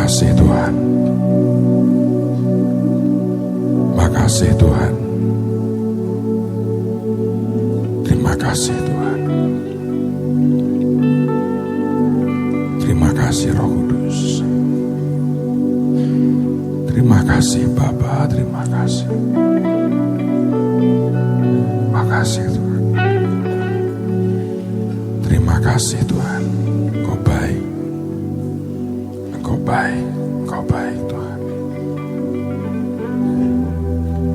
kasih Tuhan. Makasih Tuhan. Terima kasih Tuhan. Terima kasih Roh Kudus. Terima kasih Bapa, terima kasih. Makasih Tuhan. Terima kasih Tuhan. Engkau baik. Engkau baik. Engkau baik Tuhan.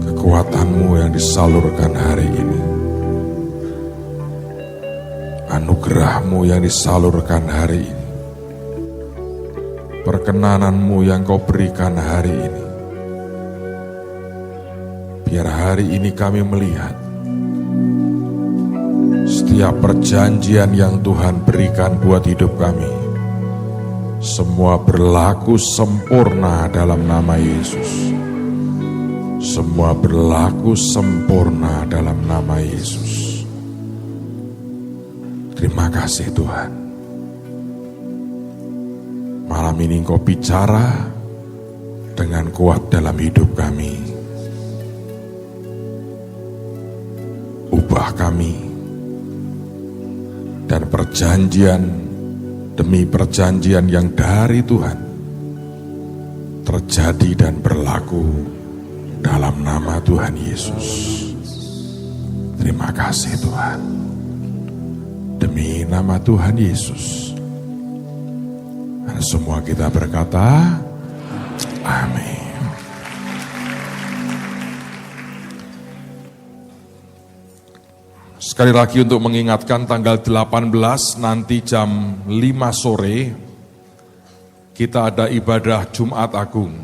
Kekuatan-Mu yang disalurkan hari ini, anugerah-Mu yang disalurkan hari ini, perkenanan-Mu yang Kau berikan hari ini. Biar hari ini kami melihat setiap perjanjian yang Tuhan berikan buat hidup kami, semua berlaku sempurna dalam nama Yesus. Semua berlaku sempurna dalam nama Yesus. Terima kasih Tuhan. Malam ini Engkau bicara dengan kuat dalam hidup kami. Ubah kami. Dan perjanjian demi perjanjian yang dari Tuhan terjadi dan berlaku dalam nama Tuhan Yesus. Terima kasih Tuhan. Demi nama Tuhan Yesus. Dan semua kita berkata, amin. Sekali lagi untuk mengingatkan tanggal 18 nanti jam 5 sore kita ada ibadah Jumat Agung.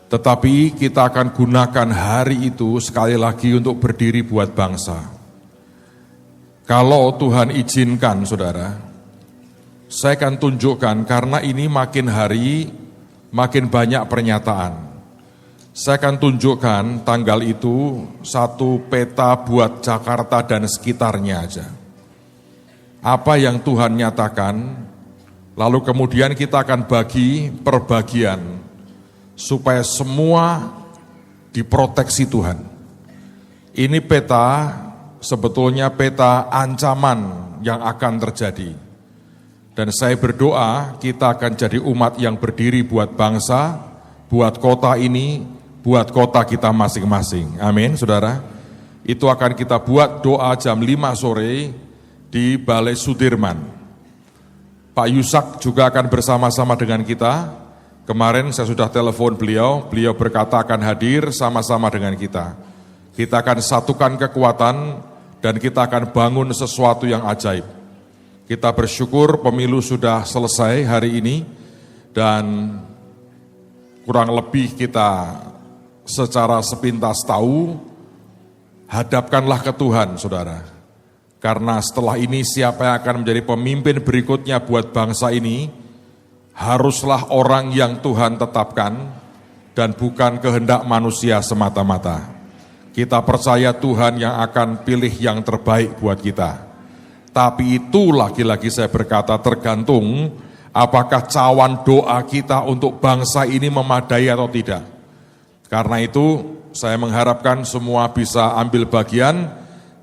Tetapi kita akan gunakan hari itu sekali lagi untuk berdiri buat bangsa. Kalau Tuhan izinkan saudara, saya akan tunjukkan karena ini makin hari makin banyak pernyataan. Saya akan tunjukkan tanggal itu satu peta buat Jakarta dan sekitarnya aja. Apa yang Tuhan nyatakan, lalu kemudian kita akan bagi per bagian, supaya semua diproteksi Tuhan. Ini peta, sebetulnya peta ancaman yang akan terjadi. Dan saya berdoa kita akan jadi umat yang berdiri buat bangsa, buat kota ini, buat kota kita masing-masing. Amin, saudara. Itu akan kita buat doa jam 5 sore di Balai Sudirman. Pak Yusak juga akan bersama-sama dengan kita. Kemarin saya sudah telepon beliau berkata akan hadir sama-sama dengan kita. Kita akan satukan kekuatan dan kita akan bangun sesuatu yang ajaib. Kita bersyukur pemilu sudah selesai hari ini dan kurang lebih kita secara sepintas tahu, hadapkanlah ke Tuhan, saudara. Karena setelah ini siapa yang akan menjadi pemimpin berikutnya buat bangsa ini, haruslah orang yang Tuhan tetapkan dan bukan kehendak manusia semata-mata. Kita percaya Tuhan yang akan pilih yang terbaik buat kita. Tapi itu lagi-lagi saya berkata tergantung apakah cawan doa kita untuk bangsa ini memadai atau tidak. Karena itu saya mengharapkan semua bisa ambil bagian.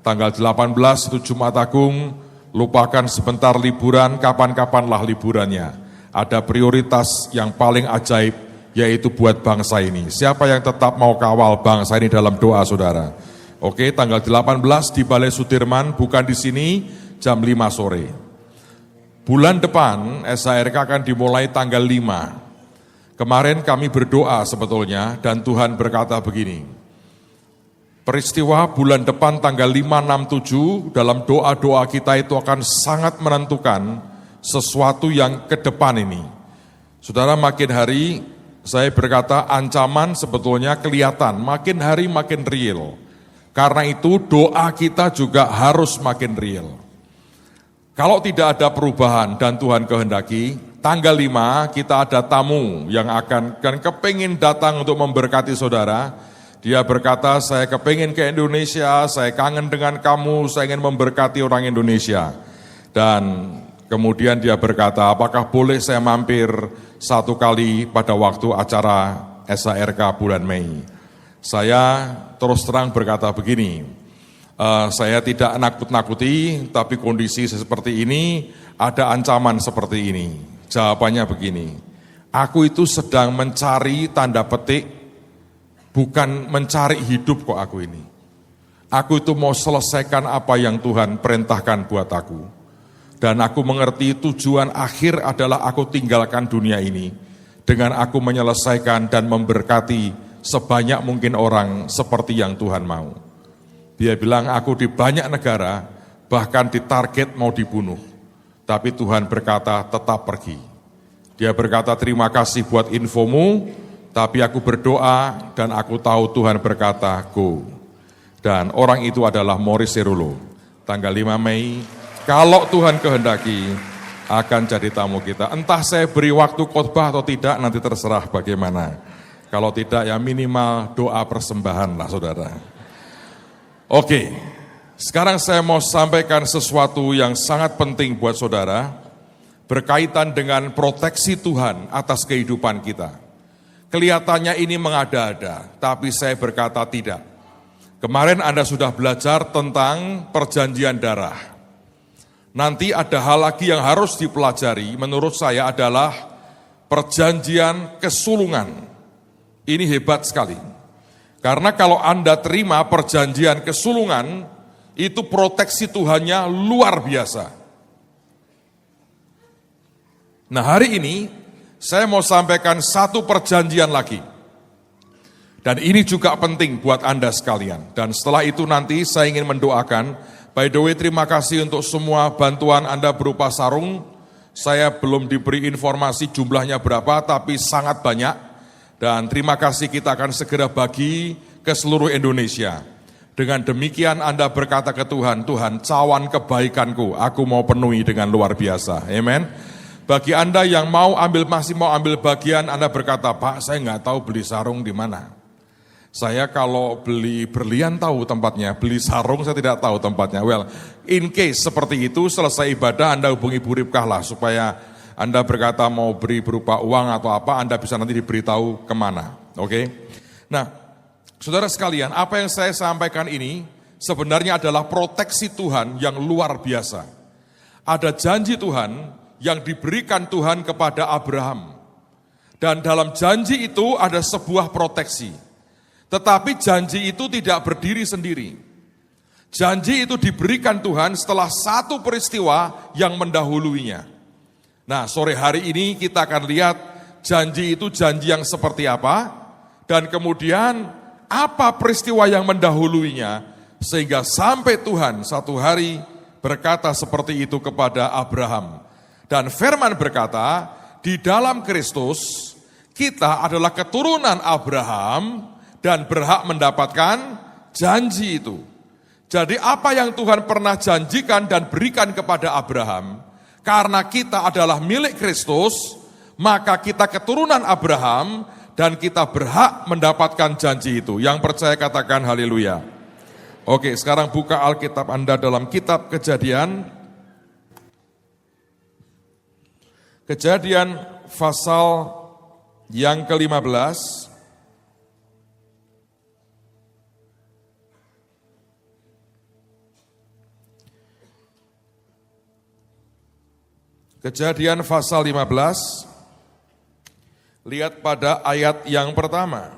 Tanggal 18 itu Jumat Agung, lupakan sebentar liburan, kapan-kapanlah liburannya. Ada prioritas yang paling ajaib, yaitu buat bangsa ini. Siapa yang tetap mau kawal bangsa ini dalam doa saudara? Oke, tanggal 18 di Balai Sudirman, bukan di sini, jam 5 sore. Bulan depan SHRK akan dimulai tanggal 5. Kemarin kami berdoa sebetulnya dan Tuhan berkata begini, peristiwa bulan depan tanggal 5, 6, 7 dalam doa-doa kita itu akan sangat menentukan sesuatu yang ke depan ini. Saudara, makin hari saya berkata ancaman sebetulnya kelihatan, makin hari makin real. Karena itu doa kita juga harus makin real. Kalau tidak ada perubahan dan Tuhan kehendaki, tanggal 5 kita ada tamu yang akan kepingin datang untuk memberkati saudara. Dia berkata, saya kepingin ke Indonesia, saya kangen dengan kamu, saya ingin memberkati orang Indonesia. Dan Kemudian dia berkata, apakah boleh saya mampir satu kali pada waktu acara SARK bulan Mei? Saya terus terang berkata begini, saya tidak nakut-nakuti, tapi kondisi seperti ini, ada ancaman seperti ini. Jawabannya begini, aku itu sedang mencari tanda petik, bukan mencari hidup kok aku ini. Aku itu mau selesaikan apa yang Tuhan perintahkan buat aku. Dan aku mengerti tujuan akhir adalah aku tinggalkan dunia ini dengan aku menyelesaikan dan memberkati sebanyak mungkin orang seperti yang Tuhan mau. Dia bilang aku di banyak negara bahkan ditarget mau dibunuh. Tapi Tuhan berkata tetap pergi. Dia berkata terima kasih buat infomu, tapi aku berdoa dan aku tahu Tuhan berkata go. Dan orang itu adalah Morris Cerullo. Tanggal 5 Mei, kalau Tuhan kehendaki, akan jadi tamu kita. Entah saya beri waktu khotbah atau tidak, nanti terserah bagaimana. Kalau tidak, ya minimal doa persembahan lah saudara. Oke, sekarang saya mau sampaikan sesuatu yang sangat penting buat saudara, berkaitan dengan proteksi Tuhan atas kehidupan kita. Kelihatannya ini mengada-ada, tapi saya berkata tidak. Kemarin Anda sudah belajar tentang perjanjian darah. Nanti ada hal lagi yang harus dipelajari, menurut saya adalah perjanjian kesulungan. Ini hebat sekali. Karena kalau Anda terima perjanjian kesulungan, itu proteksi Tuhannya luar biasa. Nah hari ini, saya mau sampaikan satu perjanjian lagi. Dan ini juga penting buat Anda sekalian. Dan setelah itu nanti saya ingin mendoakan. By the way, terima kasih untuk semua bantuan Anda berupa sarung. Saya belum diberi informasi jumlahnya berapa, tapi sangat banyak. Dan terima kasih kita akan segera bagi ke seluruh Indonesia. Dengan demikian Anda berkata ke Tuhan, Tuhan cawan kebaikanku, aku mau penuhi dengan luar biasa. Amen. Bagi Anda yang masih mau ambil bagian, Anda berkata, Pak saya nggak tahu beli sarung di mana. Saya kalau beli berlian tahu tempatnya, beli sarung saya tidak tahu tempatnya. Well, in case seperti itu, selesai ibadah Anda hubungi Bu Ripkah lah, supaya Anda berkata mau beri berupa uang atau apa, Anda bisa nanti diberitahu kemana. Oke? Nah, saudara sekalian, apa yang saya sampaikan ini sebenarnya adalah proteksi Tuhan yang luar biasa. Ada janji Tuhan yang diberikan Tuhan kepada Abraham. Dan dalam janji itu ada sebuah proteksi. Tetapi janji itu tidak berdiri sendiri. Janji itu diberikan Tuhan setelah satu peristiwa yang mendahuluinya. Nah, sore hari ini kita akan lihat janji itu janji yang seperti apa, dan kemudian apa peristiwa yang mendahuluinya, sehingga sampai Tuhan satu hari berkata seperti itu kepada Abraham. Dan firman berkata, di dalam Kristus kita adalah keturunan Abraham, dan berhak mendapatkan janji itu. Jadi apa yang Tuhan pernah janjikan dan berikan kepada Abraham, karena kita adalah milik Kristus, maka kita keturunan Abraham dan kita berhak mendapatkan janji itu. Yang percaya katakan haleluya. Oke, sekarang buka Alkitab Anda dalam kitab Kejadian. Kejadian pasal yang ke-15. Kejadian pasal 15, lihat pada ayat yang pertama.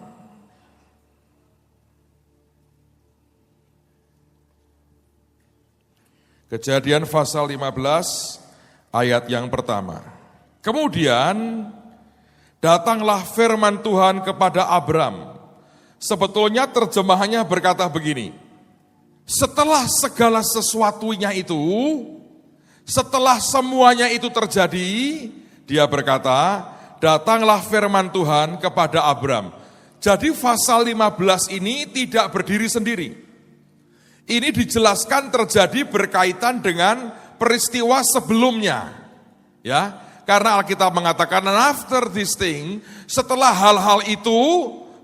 Kejadian pasal 15, ayat yang pertama. Kemudian, datanglah firman Tuhan kepada Abram. Sebetulnya terjemahannya berkata begini, setelah segala sesuatunya itu, setelah semuanya itu terjadi, dia berkata, datanglah firman Tuhan kepada Abram. Jadi pasal 15 ini tidak berdiri sendiri. Ini dijelaskan terjadi berkaitan dengan peristiwa sebelumnya. Ya, karena Alkitab mengatakan, after this thing, setelah hal-hal itu,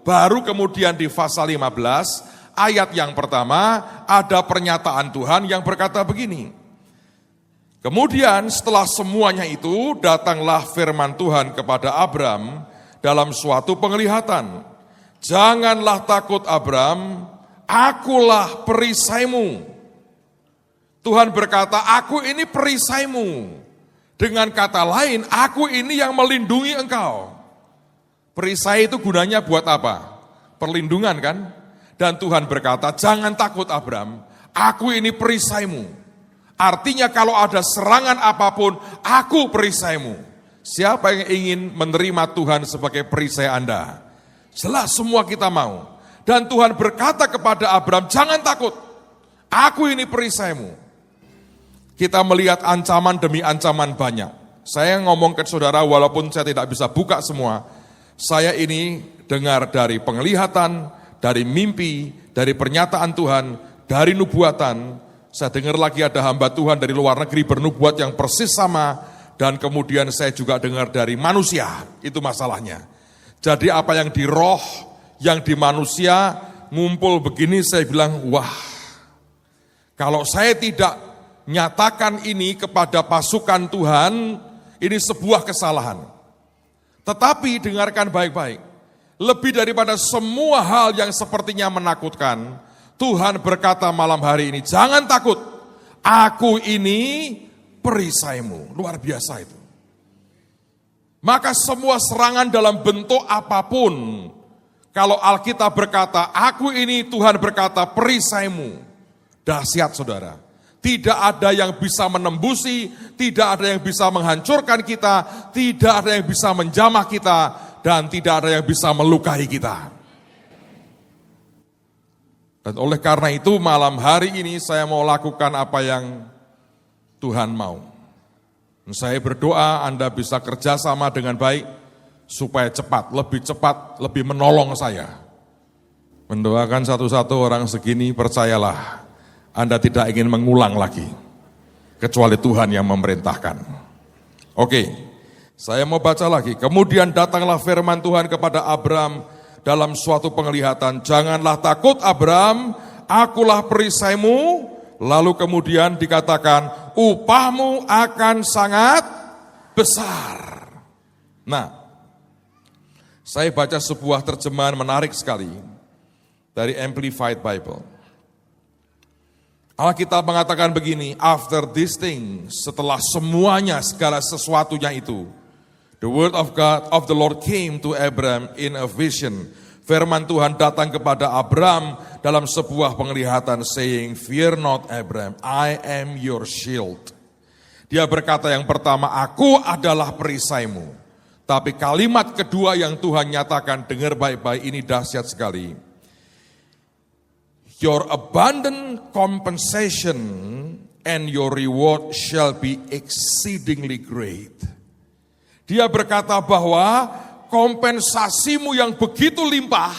baru kemudian di pasal 15, ayat yang pertama, ada pernyataan Tuhan yang berkata begini, Kemudian setelah semuanya itu, datanglah firman Tuhan kepada Abram dalam suatu penglihatan. Janganlah takut Abram, akulah perisaimu. Tuhan berkata, aku ini perisaimu. Dengan kata lain, aku ini yang melindungi engkau. Perisai itu gunanya buat apa? Perlindungan kan? Dan Tuhan berkata, jangan takut Abram, aku ini perisaimu. Artinya kalau ada serangan apapun, aku perisaimu. Siapa yang ingin menerima Tuhan sebagai perisai Anda? Jelas semua kita mau. Dan Tuhan berkata kepada Abram, jangan takut, aku ini perisaimu. Kita melihat ancaman demi ancaman banyak. Saya ngomong ke saudara walaupun saya tidak bisa buka semua. Saya ini dengar dari penglihatan, dari mimpi, dari pernyataan Tuhan, dari nubuatan. Saya dengar lagi ada hamba Tuhan dari luar negeri bernubuat yang persis sama. Dan kemudian saya juga dengar dari manusia, itu masalahnya. Jadi apa yang di roh, yang di manusia, ngumpul begini saya bilang, wah. Kalau saya tidak nyatakan ini kepada pasukan Tuhan, ini sebuah kesalahan. Tetapi dengarkan baik-baik, lebih daripada semua hal yang sepertinya menakutkan, Tuhan berkata malam hari ini, jangan takut, aku ini perisaimu. Luar biasa itu. Maka semua serangan dalam bentuk apapun, kalau Alkitab berkata, aku ini Tuhan berkata perisaimu, dahsyat saudara. Tidak ada yang bisa menembusi, tidak ada yang bisa menghancurkan kita, tidak ada yang bisa menjamah kita, dan tidak ada yang bisa melukai kita. Dan oleh karena itu malam hari ini saya mau lakukan apa yang Tuhan mau. Saya berdoa Anda bisa kerjasama dengan baik supaya cepat, lebih menolong saya. Mendoakan satu-satu orang segini, percayalah Anda tidak ingin mengulang lagi. Kecuali Tuhan yang memerintahkan. Oke, saya mau baca lagi. Kemudian datanglah firman Tuhan kepada Abram dalam suatu penglihatan, janganlah takut Abram, akulah perisaimu. Lalu kemudian dikatakan, upahmu akan sangat besar. Nah, saya baca sebuah terjemahan menarik sekali dari Amplified Bible. Alkitab mengatakan begini, after this thing, setelah semuanya, segala sesuatunya itu, the word of God of the Lord came to Abram in a vision. Firman Tuhan datang kepada Abram dalam sebuah penglihatan saying, fear not Abram, I am your shield. Dia berkata yang pertama, aku adalah perisaimu. Tapi kalimat kedua yang Tuhan nyatakan, dengar baik-baik, ini dahsyat sekali. Your abundant compensation and your reward shall be exceedingly great. Dia berkata bahwa kompensasimu yang begitu limpah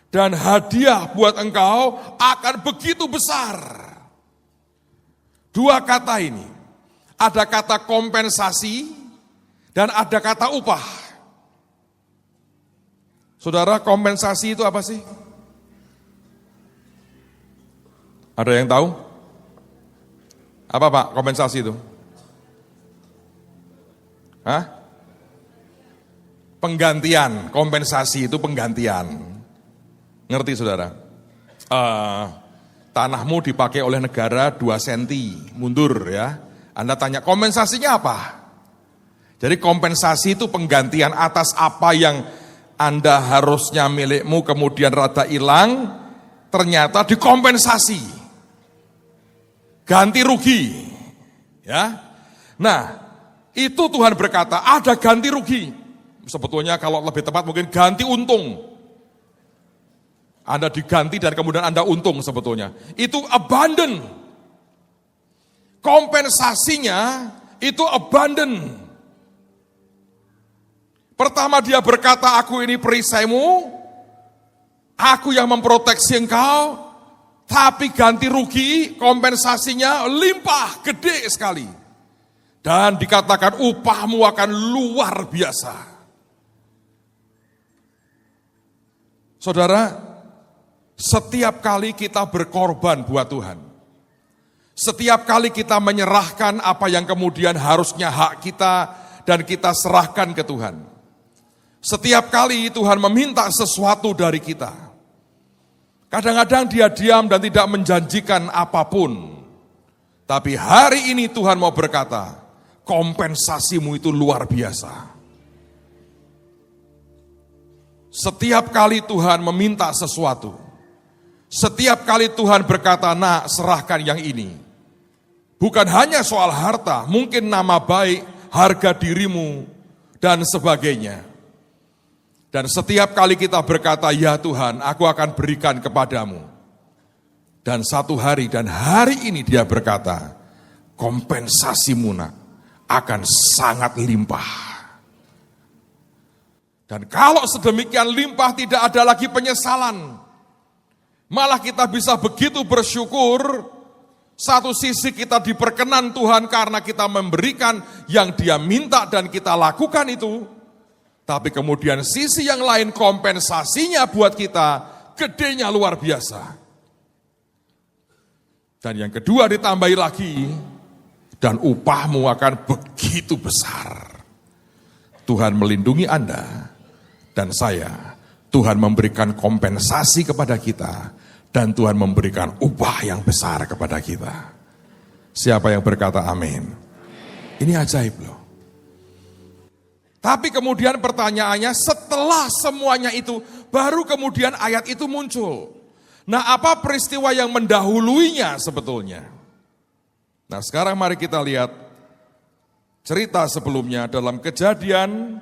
dan hadiah buat engkau akan begitu besar. Dua kata ini, ada kata kompensasi dan ada kata upah. Saudara, kompensasi itu apa sih? Ada yang tahu? Apa Pak kompensasi itu? Hah? Penggantian, kompensasi itu penggantian. Ngerti saudara? Tanahmu dipakai oleh negara 2 senti, mundur ya. Anda tanya kompensasinya apa? Jadi kompensasi itu penggantian atas apa yang Anda harusnya milikmu kemudian rada hilang, ternyata dikompensasi. Ganti rugi. Ya. Nah, itu Tuhan berkata, ada ganti rugi. Sebetulnya kalau lebih tepat mungkin ganti untung. Anda diganti dan kemudian Anda untung sebetulnya. Itu abundant. Kompensasinya itu abundant. Pertama dia berkata, aku ini perisaimu, aku yang memproteksi engkau, tapi ganti rugi, kompensasinya limpah, gede sekali. Dan dikatakan upahmu akan luar biasa. Saudara, setiap kali kita berkorban buat Tuhan, Setiap kali kita menyerahkan apa yang kemudian harusnya hak kita dan kita serahkan ke Tuhan. Setiap kali Tuhan meminta sesuatu dari kita. Kadang-kadang dia diam dan tidak menjanjikan apapun. Tapi hari ini Tuhan mau berkata, kompensasimu itu luar biasa. Setiap kali Tuhan meminta sesuatu, setiap kali Tuhan berkata, nak serahkan yang ini. Bukan hanya soal harta, mungkin nama baik, harga dirimu, dan sebagainya. Dan setiap kali kita berkata, ya Tuhan, aku akan berikan kepadamu. Dan satu hari dan hari ini dia berkata, kompensasimu nak akan sangat limpah. Dan kalau sedemikian limpah tidak ada lagi penyesalan. Malah kita bisa begitu bersyukur. Satu sisi kita diperkenan Tuhan karena kita memberikan yang dia minta dan kita lakukan itu. Tapi kemudian sisi yang lain kompensasinya buat kita gedenya luar biasa. Dan yang kedua ditambahi lagi, dan upahmu akan begitu besar. Tuhan melindungi Anda dan saya. Tuhan memberikan kompensasi kepada kita dan Tuhan memberikan upah yang besar kepada kita. Siapa yang berkata amin? Ini ajaib loh. Tapi kemudian pertanyaannya, setelah semuanya itu, baru kemudian ayat itu muncul. Nah, apa peristiwa yang mendahuluinya sebetulnya? Nah, sekarang mari kita lihat cerita sebelumnya dalam Kejadian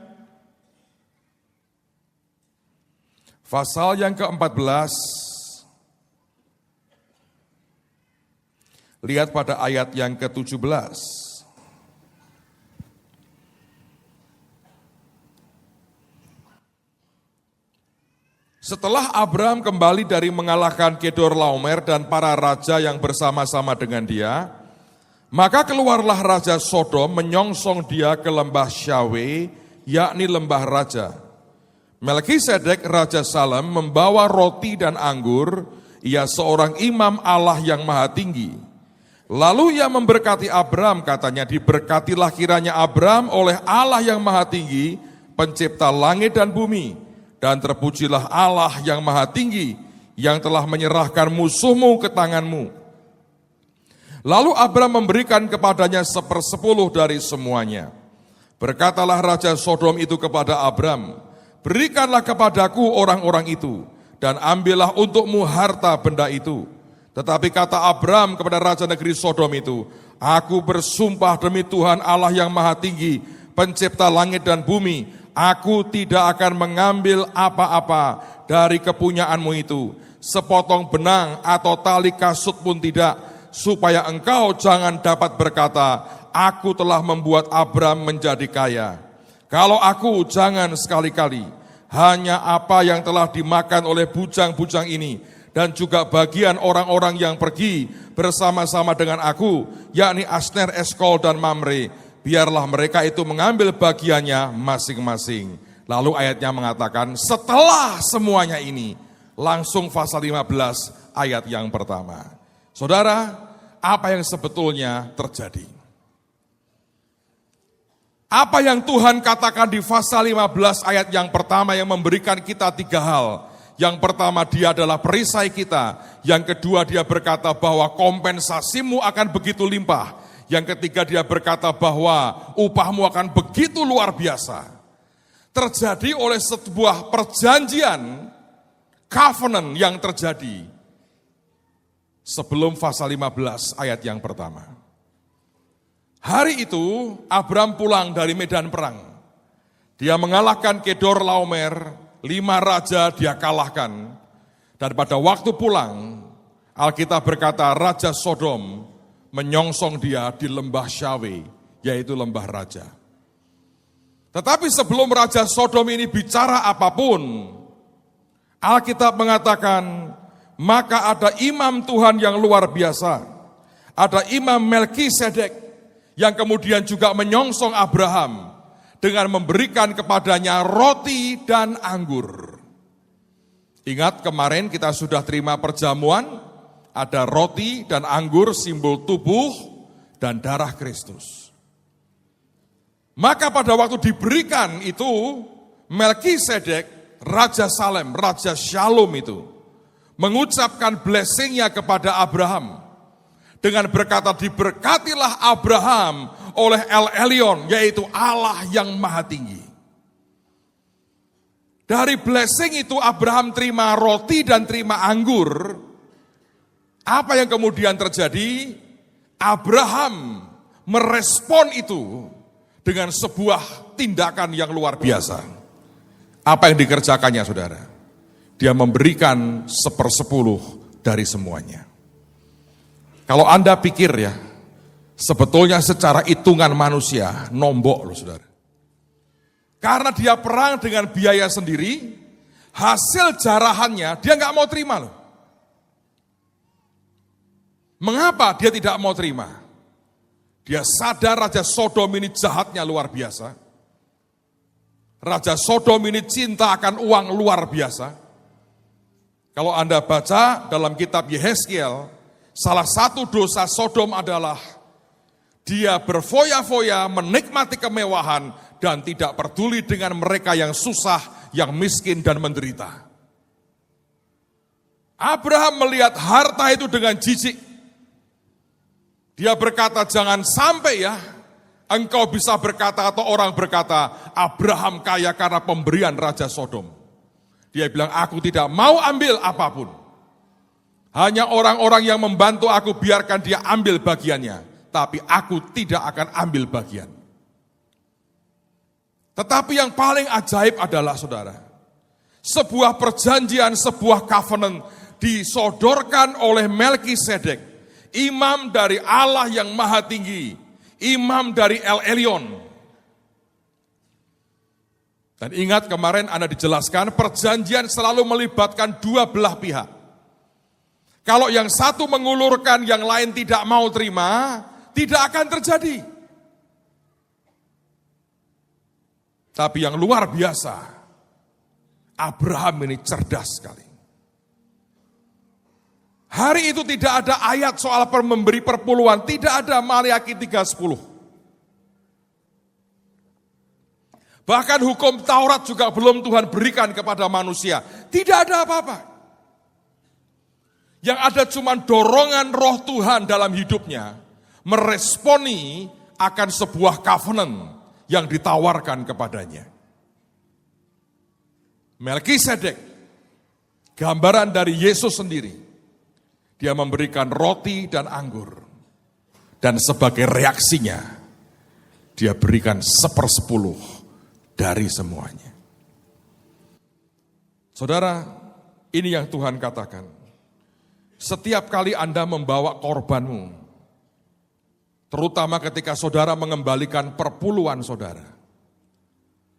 pasal yang ke-14. Lihat pada ayat yang ke-17. Setelah Abram kembali dari mengalahkan Kedorlaomer dan para raja yang bersama-sama dengan dia, maka keluarlah Raja Sodom menyongsong dia ke lembah Syawe, yakni lembah raja. Melkisedek Raja Salem membawa roti dan anggur, ia seorang imam Allah yang maha tinggi. Lalu ia memberkati Abram, katanya, diberkatilah kiranya Abram oleh Allah yang maha tinggi, pencipta langit dan bumi. Dan terpujilah Allah yang maha tinggi, yang telah menyerahkan musuhmu ke tanganmu. Lalu Abram memberikan kepadanya 1/10 dari semuanya. Berkatalah Raja Sodom itu kepada Abram, berikanlah kepadaku orang-orang itu, dan ambillah untukmu harta benda itu. Tetapi kata Abram kepada Raja negeri Sodom itu, aku bersumpah demi Tuhan Allah yang maha tinggi, pencipta langit dan bumi, aku tidak akan mengambil apa-apa dari kepunyaanmu itu, sepotong benang atau tali kasut pun tidak, supaya engkau jangan dapat berkata, aku telah membuat Abram menjadi kaya. Kalau aku, jangan sekali-kali, hanya apa yang telah dimakan oleh bujang-bujang ini, dan juga bagian orang-orang yang pergi bersama-sama dengan aku, yakni Asner, Eskol, dan Mamre, biarlah mereka itu mengambil bagiannya masing-masing. Lalu ayatnya mengatakan, setelah semuanya ini, langsung pasal 15 ayat yang pertama. Saudara, apa yang sebetulnya terjadi? Apa yang Tuhan katakan di pasal 15 ayat yang pertama yang memberikan kita 3 hal. Yang pertama, dia adalah perisai kita. Yang kedua, dia berkata bahwa kompensasimu akan begitu limpah. Yang ketiga, dia berkata bahwa upahmu akan begitu luar biasa. Terjadi oleh sebuah perjanjian, covenant yang terjadi sebelum pasal 15 ayat yang pertama. Hari itu Abram pulang dari medan perang. Dia mengalahkan Kedorlaomer, 5 raja dia kalahkan. Dan pada waktu pulang, Alkitab berkata Raja Sodom menyongsong dia di lembah Syawe, yaitu lembah raja. Tetapi sebelum Raja Sodom ini bicara apapun, Alkitab mengatakan, maka ada imam Tuhan yang luar biasa. Ada imam Melkisedek yang kemudian juga menyongsong Abraham dengan memberikan kepadanya roti dan anggur. Ingat kemarin kita sudah terima perjamuan, ada roti dan anggur simbol tubuh dan darah Kristus. Maka pada waktu diberikan itu, Melkisedek, Raja Salem, Raja Shalom itu, mengucapkan blessing-nya kepada Abraham. Dengan berkata, diberkatilah Abraham oleh El Elyon, yaitu Allah yang Maha Tinggi. Dari blessing itu Abraham terima roti dan terima anggur. Apa yang kemudian terjadi? Abraham merespon itu dengan sebuah tindakan yang luar biasa. Apa yang dikerjakannya, saudara? Dia memberikan 1/10 dari semuanya. Kalau Anda pikir ya, sebetulnya secara hitungan manusia, nombok loh saudara. Karena dia perang dengan biaya sendiri, hasil jarahannya dia nggak mau terima loh. Mengapa dia tidak mau terima? Dia sadar Raja Sodom ini jahatnya luar biasa. Raja Sodom ini cinta akan uang luar biasa. Kalau Anda baca dalam kitab Yehezkiel, salah satu dosa Sodom adalah dia berfoya-foya menikmati kemewahan dan tidak peduli dengan mereka yang susah, yang miskin dan menderita. Abraham melihat harta itu dengan jijik. Dia berkata, jangan sampai ya engkau bisa berkata atau orang berkata, Abraham kaya karena pemberian Raja Sodom. Dia bilang, aku tidak mau ambil apapun. Hanya orang-orang yang membantu aku biarkan dia ambil bagiannya. Tapi aku tidak akan ambil bagian. Tetapi yang paling ajaib adalah saudara, sebuah perjanjian, sebuah covenant disodorkan oleh Melkisedek, imam dari Allah yang Maha Tinggi, imam dari El Elyon. Dan ingat kemarin Anda dijelaskan, perjanjian selalu melibatkan dua belah pihak. Kalau yang satu mengulurkan, yang lain tidak mau terima, tidak akan terjadi. Tapi yang luar biasa, Abraham ini cerdas sekali. Hari itu tidak ada ayat soal memberi perpuluhan, tidak ada Maliaki 3:10. Bahkan hukum Taurat juga belum Tuhan berikan kepada manusia. Tidak ada apa-apa. Yang ada cuma dorongan roh Tuhan dalam hidupnya, meresponi akan sebuah covenant yang ditawarkan kepadanya. Melkisedek, gambaran dari Yesus sendiri. Dia memberikan roti dan anggur. Dan sebagai reaksinya, dia berikan 1/10 dari semuanya. Saudara, ini yang Tuhan katakan. Setiap kali Anda membawa korbanmu, terutama ketika saudara mengembalikan perpuluhan saudara,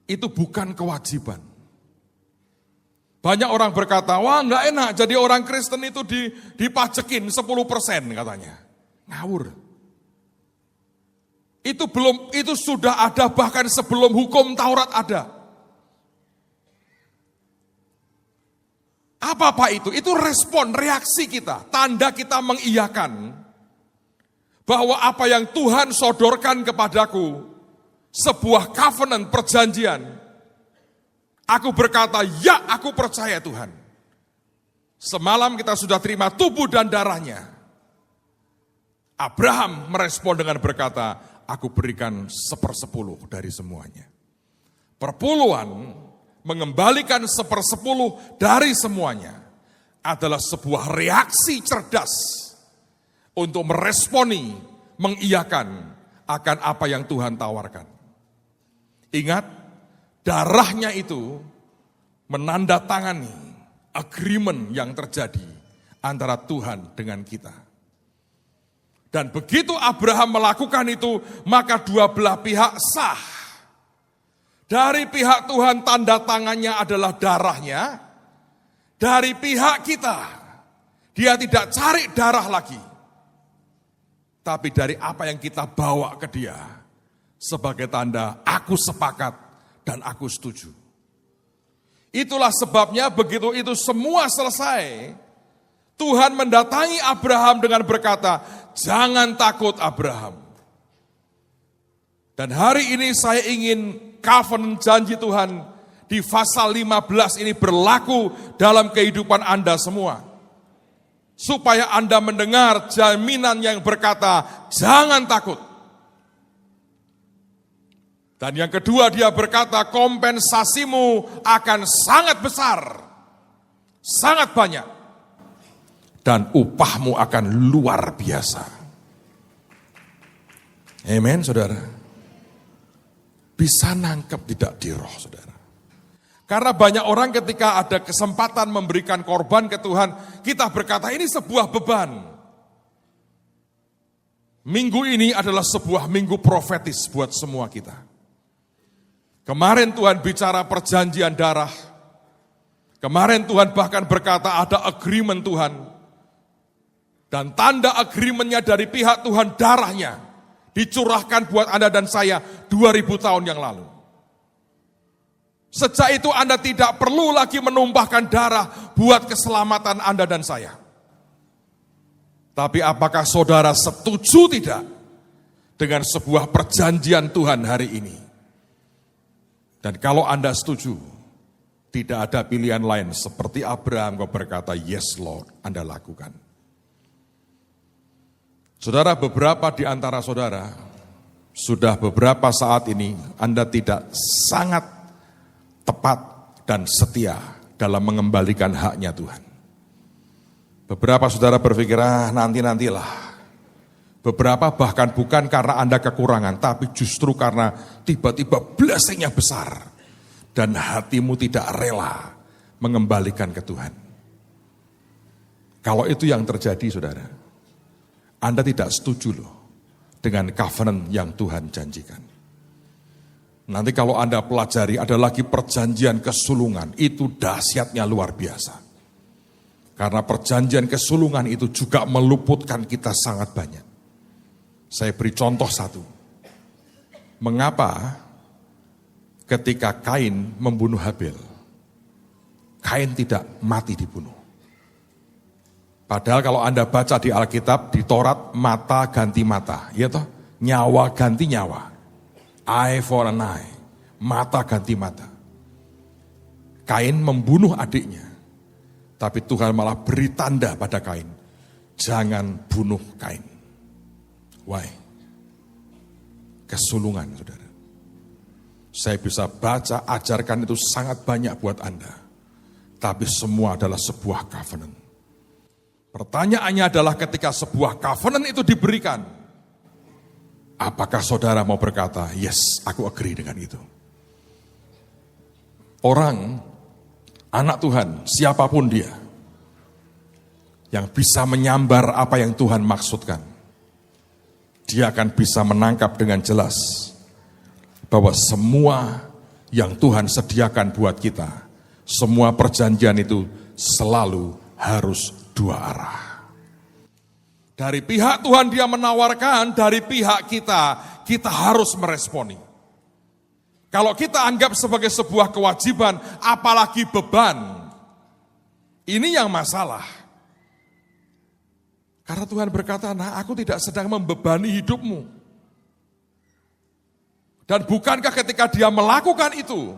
itu bukan kewajiban. Banyak orang berkata, wah enggak enak jadi orang Kristen itu dipajekin 10% katanya. Ngawur. Itu sudah ada bahkan sebelum hukum Taurat ada. Apa itu? Itu respon, reaksi kita, tanda kita mengiyakan bahwa apa yang Tuhan sodorkan kepadaku, sebuah covenant, perjanjian, aku berkata, ya aku percaya Tuhan. Semalam kita sudah terima tubuh dan darahnya. Abraham merespon dengan berkata, aku berikan 1/10 dari semuanya. Perpuluhan, mengembalikan 1/10 dari semuanya adalah sebuah reaksi cerdas untuk meresponi, mengiyakan akan apa yang Tuhan tawarkan. Ingat, darahnya itu menandatangani agreement yang terjadi antara Tuhan dengan kita. Dan begitu Abraham melakukan itu, maka dua belah pihak sah. Dari pihak Tuhan tanda tangannya adalah darahnya. Dari pihak kita, dia tidak cari darah lagi. Tapi dari apa yang kita bawa ke dia, sebagai tanda aku sepakat dan aku setuju. Itulah sebabnya begitu itu semua selesai, Tuhan mendatangi Abraham dengan berkata, jangan takut Abraham. Dan hari ini saya ingin covenant janji Tuhan di pasal 15 ini berlaku dalam kehidupan Anda semua. Supaya Anda mendengar jaminan yang berkata, jangan takut. Dan yang kedua dia berkata, kompensasimu akan sangat besar, sangat banyak. Dan upahmu akan luar biasa. Amen, saudara. Bisa nangkep tidak di roh, saudara. Karena banyak orang ketika ada kesempatan memberikan korban ke Tuhan, kita berkata ini sebuah beban. Minggu ini adalah sebuah minggu profetis buat semua kita. Kemarin Tuhan bicara perjanjian darah. Kemarin Tuhan bahkan berkata ada agreement Tuhan. Dan tanda agreementnya dari pihak Tuhan darahnya dicurahkan buat Anda dan saya 2000 tahun yang lalu. Sejak itu Anda tidak perlu lagi menumpahkan darah buat keselamatan Anda dan saya. Tapi apakah saudara setuju tidak dengan sebuah perjanjian Tuhan hari ini? Dan kalau Anda setuju, tidak ada pilihan lain seperti Abraham kau berkata, yes Lord, Anda lakukan. Saudara, beberapa di antara saudara, sudah beberapa saat ini Anda tidak sangat tepat dan setia dalam mengembalikan haknya Tuhan. Beberapa saudara berpikir, nanti-nantilah. Beberapa bahkan bukan karena Anda kekurangan, tapi justru karena tiba-tiba blessing-nya besar. Dan hatimu tidak rela mengembalikan ke Tuhan. Kalau itu yang terjadi saudara, Anda tidak setuju loh dengan covenant yang Tuhan janjikan. Nanti kalau Anda pelajari ada lagi perjanjian kesulungan, itu dahsyatnya luar biasa. Karena perjanjian kesulungan itu juga meluputkan kita sangat banyak. Saya beri contoh satu. Mengapa ketika Kain membunuh Habil, Kain tidak mati dibunuh? Padahal kalau Anda baca di Alkitab, di Taurat, mata ganti mata, ya toh? Nyawa ganti nyawa. Eye for an eye, mata ganti mata. Kain membunuh adiknya, tapi Tuhan malah beri tanda pada Kain, jangan bunuh Kain. Why? Kesulungan, saudara. Saya bisa baca, ajarkan itu sangat banyak buat Anda. Tapi semua adalah sebuah covenant. Pertanyaannya adalah ketika sebuah covenant itu diberikan, apakah saudara mau berkata, yes, aku agree dengan itu. Orang, anak Tuhan, siapapun dia, yang bisa menyambar apa yang Tuhan maksudkan, dia akan bisa menangkap dengan jelas bahwa semua yang Tuhan sediakan buat kita, semua perjanjian itu selalu harus dua arah. Dari pihak Tuhan dia menawarkan, dari pihak kita harus meresponi. Kalau kita anggap sebagai sebuah kewajiban, apalagi beban, ini yang masalah. Karena Tuhan berkata, nah aku tidak sedang membebani hidupmu. Dan bukankah ketika dia melakukan itu,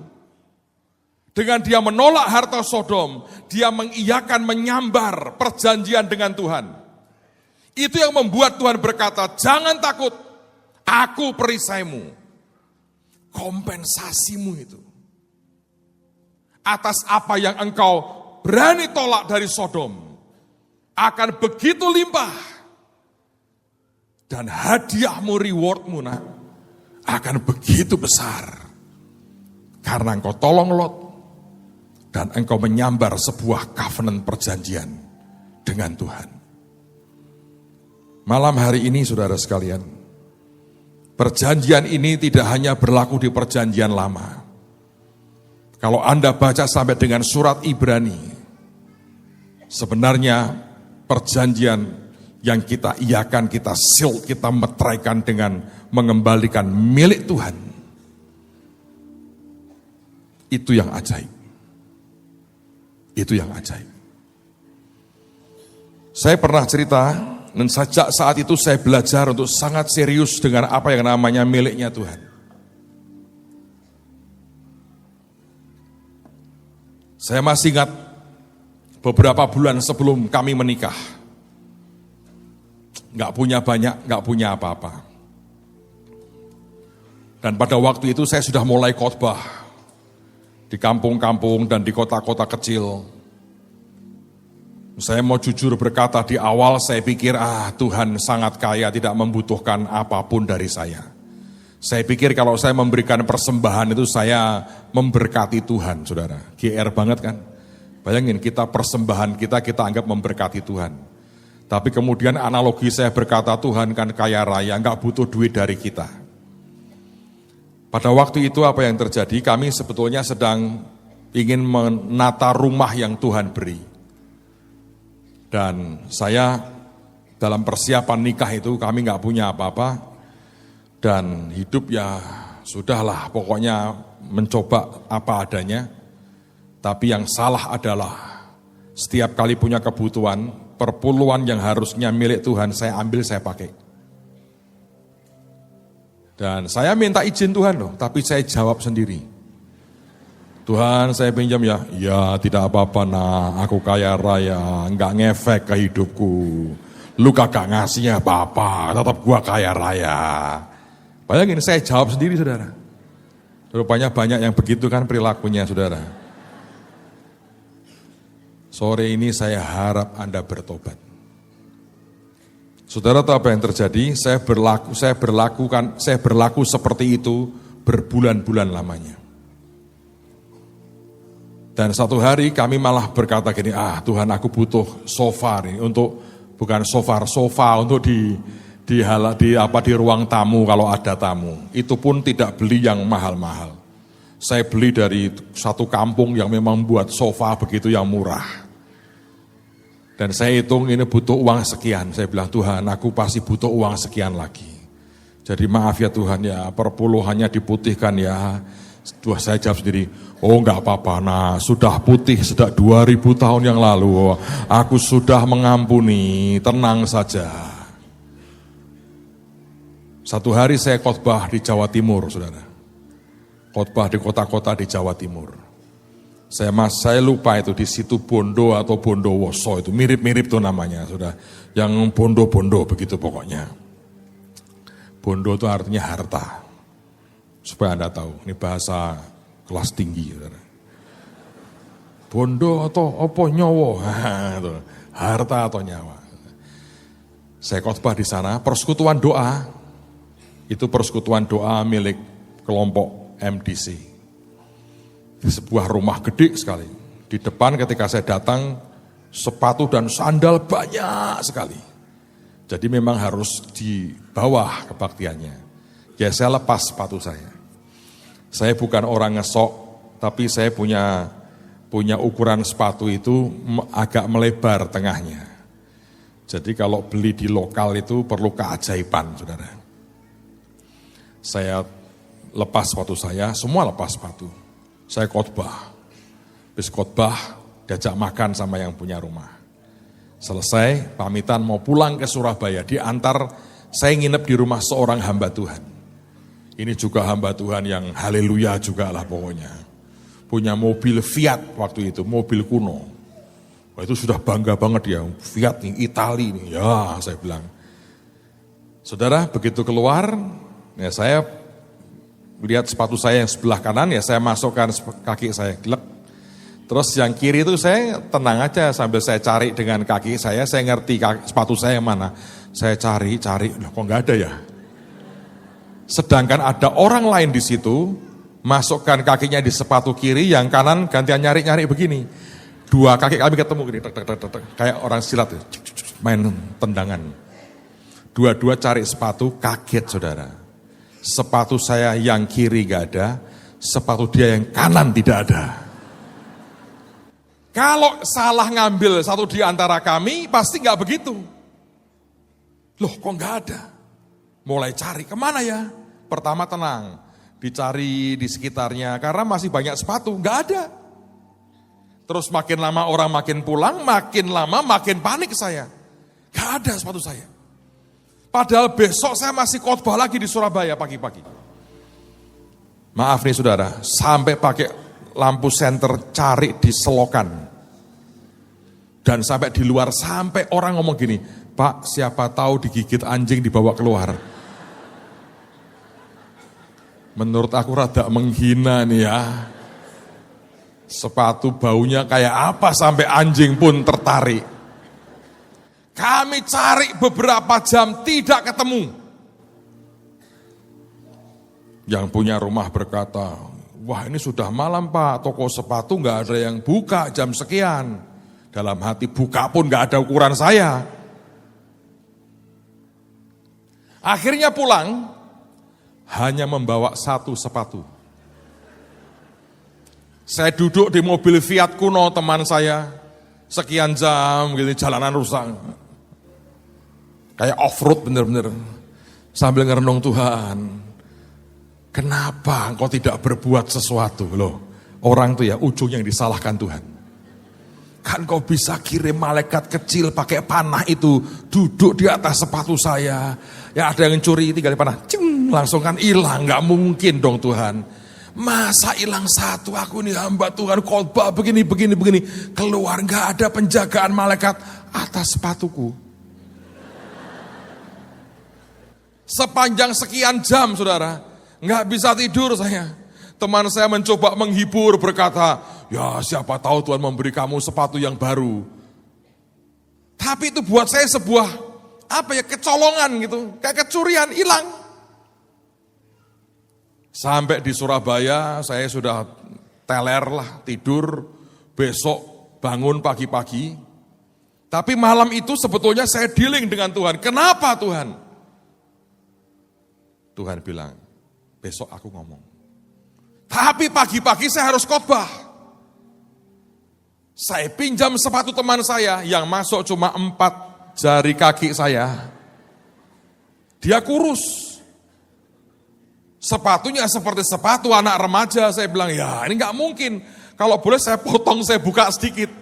dengan dia menolak harta Sodom, dia mengiyakan menyambar perjanjian dengan Tuhan. Itu yang membuat Tuhan berkata, jangan takut, aku perisaimu. Kompensasimu itu. Atas apa yang engkau berani tolak dari Sodom, akan begitu limpah. Dan hadiahmu, rewardmu nak, akan begitu besar. Karena engkau tolong Lot, dan engkau menyambar sebuah covenant perjanjian dengan Tuhan. Malam hari ini saudara sekalian, perjanjian ini tidak hanya berlaku di perjanjian lama. Kalau Anda baca sampai dengan surat Ibrani, sebenarnya perjanjian yang kita iakan, kita seal, kita meteraikan dengan mengembalikan milik Tuhan. Itu yang ajaib. Itu yang ajaib. Saya pernah cerita, dan sejak saat itu saya belajar untuk sangat serius dengan apa yang namanya miliknya Tuhan. Saya masih ingat beberapa bulan sebelum kami menikah. Gak punya banyak, gak punya apa-apa. Dan pada waktu itu saya sudah mulai khotbah di kampung-kampung dan di kota-kota kecil. Saya mau jujur berkata, di awal saya pikir, Tuhan sangat kaya, tidak membutuhkan apapun dari saya. Saya pikir kalau saya memberikan persembahan itu saya memberkati Tuhan, saudara. GR banget kan? Bayangin kita persembahan kita anggap memberkati Tuhan. Tapi kemudian analogi saya berkata, Tuhan kan kaya raya, enggak butuh duit dari kita. Pada waktu itu apa yang terjadi? Kami sebetulnya sedang ingin menata rumah yang Tuhan beri. Dan saya dalam persiapan nikah itu kami nggak punya apa-apa. Dan hidup ya sudahlah pokoknya mencoba apa adanya. Tapi yang salah adalah setiap kali punya kebutuhan, perpuluhan yang harusnya milik Tuhan saya ambil, saya pakai. Dan saya minta izin Tuhan loh, tapi saya jawab sendiri. Tuhan saya pinjam ya, ya tidak apa-apa nah, aku kaya raya, enggak ngefek ke hidupku. Lu kagak ngasih apa-apa, tetap gua kaya raya. Bayangin saya jawab sendiri saudara. Rupanya banyak yang begitu kan perilakunya saudara. Sore ini saya harap Anda bertobat. Saudara tahu apa yang terjadi? Saya berlaku seperti itu berbulan-bulan lamanya. Dan satu hari kami malah berkata gini, Tuhan aku butuh sofa nih untuk bukan sofa untuk di ruang tamu kalau ada tamu. Itu pun tidak beli yang mahal-mahal. Saya beli dari satu kampung yang memang buat sofa begitu yang murah. Dan saya hitung ini butuh uang sekian. Saya bilang Tuhan aku pasti butuh uang sekian lagi. Jadi maaf ya Tuhan ya perpuluhannya diputihkan ya. Saya jawab sendiri, enggak apa-apa, nah sudah putih sejak 2000 tahun yang lalu, aku sudah mengampuni, tenang saja. Satu hari saya khotbah di Jawa Timur, saudara. Khotbah di kota-kota di Jawa Timur. Saya lupa itu di situ Bondo atau Bondowoso, itu mirip-mirip tuh namanya, saudara. Yang bondo-bondo begitu pokoknya. Bondo itu artinya harta. Supaya Anda tahu, ini bahasa kelas tinggi. Saudara. Bondo atau apa nyawa, harta atau nyawa. Saya khotbah di sana, persekutuan doa, itu persekutuan doa milik kelompok MDC. Di sebuah rumah gede sekali. Di depan ketika saya datang, sepatu dan sandal banyak sekali. Jadi memang harus di bawah kebaktiannya. Ya saya lepas sepatu saya. Saya bukan orang ngesok, tapi saya punya ukuran sepatu itu agak melebar tengahnya. Jadi kalau beli di lokal itu perlu keajaiban, saudara. Saya lepas sepatu saya, semua lepas sepatu. Saya khotbah. Habis khotbah, diajak makan sama yang punya rumah. Selesai, pamitan mau pulang ke Surabaya, diantar saya nginep di rumah seorang hamba Tuhan. Ini juga hamba Tuhan yang haleluya juga lah pokoknya. Punya mobil Fiat waktu itu, mobil kuno. Wah, itu sudah bangga banget ya, Fiat nih, Itali nih, ya saya bilang. Saudara, begitu keluar, ya saya lihat sepatu saya yang sebelah kanan, ya saya masukkan kaki saya, glek. Terus yang kiri itu saya tenang aja sambil saya cari dengan kaki saya ngerti sepatu saya yang mana. Saya cari, loh kok nggak ada ya? Sedangkan ada orang lain di situ, masukkan kakinya di sepatu kiri, yang kanan gantian nyari-nyari begini. Dua kaki kami ketemu gini, kayak orang silat, main tendangan. Dua-dua cari sepatu, kaget saudara. Sepatu saya yang kiri gak ada, sepatu dia yang kanan tidak ada. Kalau salah ngambil satu di antara kami, pasti gak begitu. Loh kok gak ada? Mulai cari, kemana ya? Pertama tenang, dicari di sekitarnya, karena masih banyak sepatu, nggak ada. Terus makin lama orang makin pulang, makin lama makin panik saya. Gak ada sepatu saya. Padahal besok saya masih khotbah lagi di Surabaya pagi-pagi. Maaf nih saudara, sampai pakai lampu senter cari di selokan. Dan sampai di luar, sampai orang ngomong gini, Pak siapa tahu digigit anjing dibawa keluar. Menurut aku rada menghina nih ya. Sepatu baunya kayak apa sampai anjing pun tertarik. Kami cari beberapa jam tidak ketemu. Yang punya rumah berkata, wah ini sudah malam Pak, toko sepatu nggak ada yang buka jam sekian. Dalam hati buka pun nggak ada ukuran saya. Akhirnya pulang, hanya membawa satu sepatu. Saya duduk di mobil Fiat kuno teman saya, sekian jam gitu, jalanan rusak. Kayak off-road bener-bener. Sambil ngerenung Tuhan, kenapa engkau tidak berbuat sesuatu? Loh, orang tuh ya ujungnya yang disalahkan Tuhan. Kan kau bisa kirim malaikat kecil pakai panah itu, duduk di atas sepatu saya. Ya ada yang curi, tinggal di panah, cing, langsung kan hilang. Gak mungkin dong Tuhan. Masa hilang satu, aku ini hamba Tuhan, khotbah begini. Keluar gak ada penjagaan malaikat atas sepatuku. Sepanjang sekian jam saudara, gak bisa tidur saya. Teman saya mencoba menghibur berkata, ya siapa tahu Tuhan memberi kamu sepatu yang baru. Tapi itu buat saya sebuah kecolongan gitu, kayak kecurian, hilang. Sampai di Surabaya saya sudah teler lah, tidur, besok bangun pagi-pagi. Tapi malam itu sebetulnya saya dealing dengan Tuhan. Kenapa Tuhan? Tuhan bilang, besok aku ngomong. Tapi pagi-pagi saya harus khotbah. Saya pinjam sepatu teman saya yang masuk cuma 4 jari kaki saya. Dia kurus. Sepatunya seperti sepatu anak remaja. Saya bilang, ya ini gak mungkin. Kalau boleh saya potong, saya buka sedikit.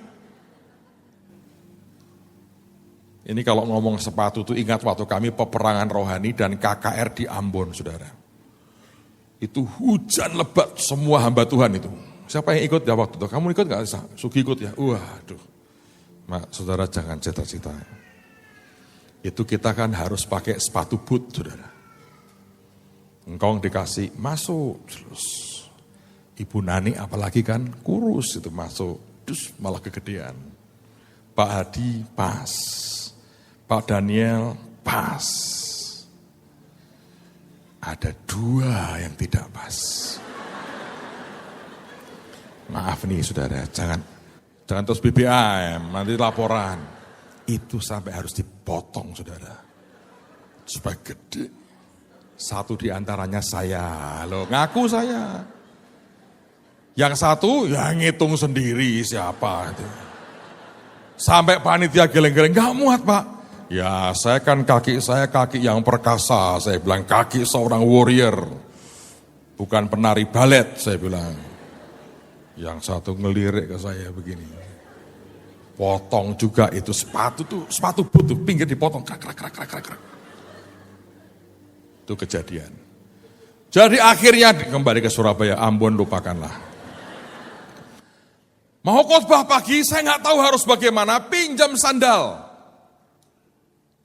Ini kalau ngomong sepatu tuh ingat waktu kami peperangan rohani dan KKR di Ambon, saudara. Itu hujan lebat semua hamba Tuhan itu. Siapa yang ikut ya waktu itu? Kamu ikut gak? Sugi ikut ya? Waduh. Saudara jangan cita-cita. Itu kita kan harus pakai sepatu boot, saudara. Engkau dikasih masuk. Terus Ibu Nani apalagi kan kurus itu masuk. Terus malah kegedean. Pak Hadi pas. Pak Daniel pas. Ada 2 yang tidak pas. Maaf nih saudara, jangan terus BBM, nanti laporan. Itu sampai harus dipotong saudara. Supaya gede. Satu di antaranya saya, loh ngaku saya. Yang satu ya ngitung sendiri siapa itu. Sampai panitia geleng-geleng, gak muat Pak. Ya saya kan kaki yang perkasa, saya bilang kaki seorang warrior, bukan penari balet, saya bilang. Yang satu ngelirik ke saya begini, potong juga itu sepatu boot tuh, pinggir dipotong, krak. Itu kejadian. Jadi akhirnya kembali ke Surabaya, Ambon lupakanlah. Mau khotbah pagi, saya nggak tahu harus bagaimana, pinjam sandal.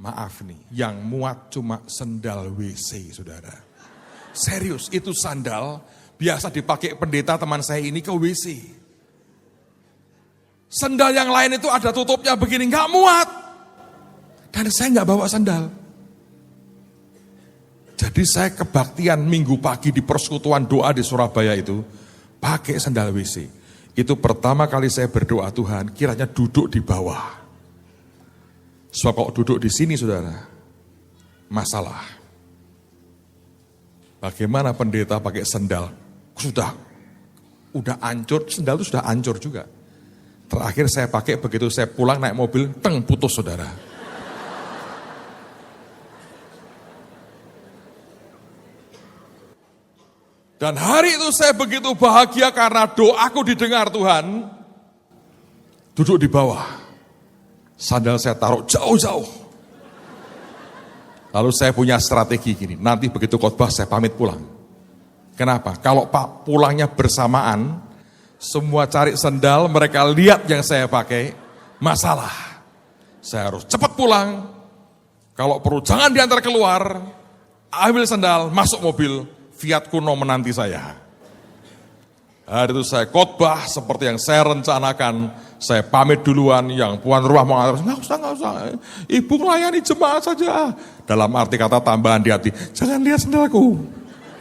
Maaf nih, yang muat cuma sendal WC, saudara. Serius, itu sandal biasa dipakai pendeta teman saya ini ke WC. Sandal yang lain itu ada tutupnya begini, nggak muat. Dan saya nggak bawa sandal. Jadi saya kebaktian minggu pagi di persekutuan doa di Surabaya itu, pakai sandal WC. Itu pertama kali saya berdoa, Tuhan kiranya duduk di bawah. Sebab kalau duduk di sini saudara, masalah. Bagaimana pendeta pakai sandal? Udah hancur, sandal itu sudah hancur juga. Terakhir saya pakai begitu saya pulang naik mobil, putus saudara. Dan hari itu saya begitu bahagia karena doaku didengar Tuhan. Duduk di bawah. Sandal saya taruh jauh-jauh. Lalu saya punya strategi gini, nanti begitu khotbah saya pamit pulang. Kenapa? Kalau Pak pulangnya bersamaan, semua cari sendal, mereka lihat yang saya pakai, masalah. Saya harus cepat pulang, kalau perlu jangan diantar keluar, ambil sendal, masuk mobil, Fiat kuno menanti saya. Hari itu saya khotbah seperti yang saya rencanakan, saya pamit duluan, yang puan rumah mengatakan, nggak usah, ibu melayani jemaat saja. Dalam arti kata tambahan di hati, jangan lihat sendalku.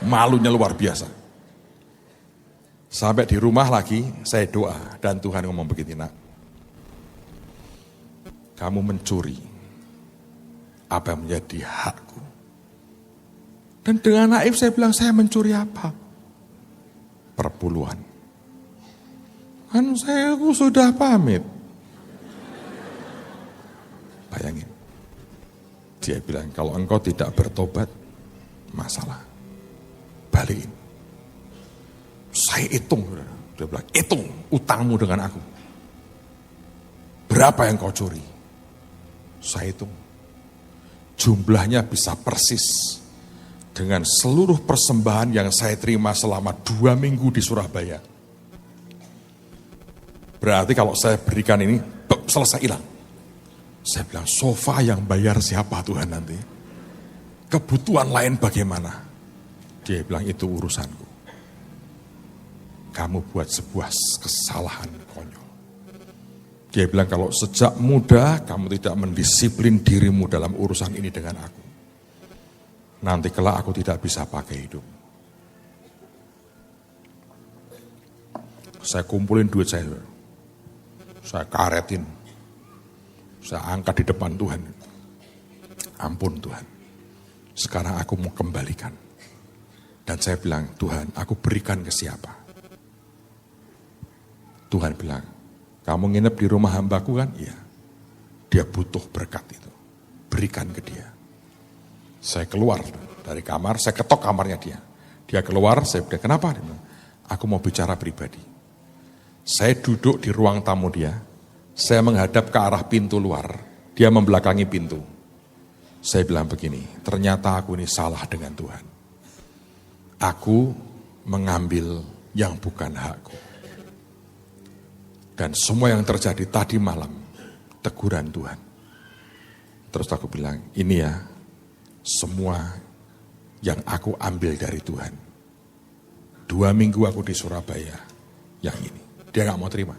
Malunya luar biasa. Sampai di rumah lagi, saya doa, dan Tuhan ngomong begini, nak, kamu mencuri apa yang menjadi hakku. Dan dengan naif saya bilang, saya mencuri apa? Perpuluhan. Kan aku sudah pamit. Bayangin. Dia bilang, kalau engkau tidak bertobat, masalah. Balikin. Saya hitung. Dia bilang, hitung utangmu dengan aku. Berapa yang kau curi? Saya hitung. Jumlahnya bisa persis dengan seluruh persembahan yang saya terima selama 2 minggu di Surabaya. Berarti kalau saya berikan ini, selesai hilang. Saya bilang, sofa yang bayar siapa Tuhan nanti? Kebutuhan lain bagaimana? Dia bilang, itu urusanku. Kamu buat sebuah kesalahan konyol. Dia bilang, kalau sejak muda kamu tidak mendisiplin dirimu dalam urusan ini dengan aku. Nanti kelak aku tidak bisa pakai hidup. Saya kumpulin duit saya karetin, saya angkat di depan Tuhan. Ampun Tuhan, sekarang aku mau kembalikan. Dan saya bilang, Tuhan, aku berikan ke siapa? Tuhan bilang, kamu nginep di rumah hambaku kan? Iya. Dia butuh berkat itu, berikan ke dia. Saya keluar dari kamar, saya ketok kamarnya dia. Dia keluar, saya bilang, kenapa? Dia bilang, aku mau bicara pribadi. Saya duduk di ruang tamu dia, saya menghadap ke arah pintu luar, dia membelakangi pintu. Saya bilang begini, ternyata aku ini salah dengan Tuhan. Aku mengambil yang bukan hakku. Dan semua yang terjadi tadi malam, teguran Tuhan. Terus aku bilang, ini ya, semua yang aku ambil dari Tuhan. 2 minggu aku di Surabaya, yang ini. Dia gak mau terima.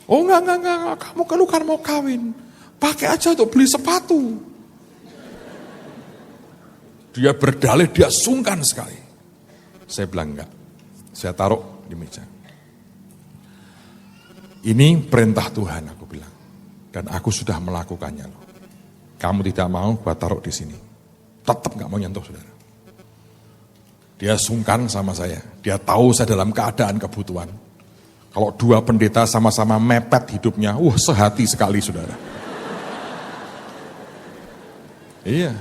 Oh enggak, kamu kan mau kawin. Pakai aja untuk beli sepatu. Dia berdalih, dia sungkan sekali. Saya bilang enggak. Saya taruh di meja. Ini perintah Tuhan, aku bilang. Dan aku sudah melakukannya loh. Kamu tidak mau, gua taruh di sini. Tetap gak mau nyentuh, saudara. Dia sungkan sama saya. Dia tahu saya dalam keadaan kebutuhan. Kalau 2 pendeta sama-sama mepet hidupnya, sehati sekali, saudara. Iya,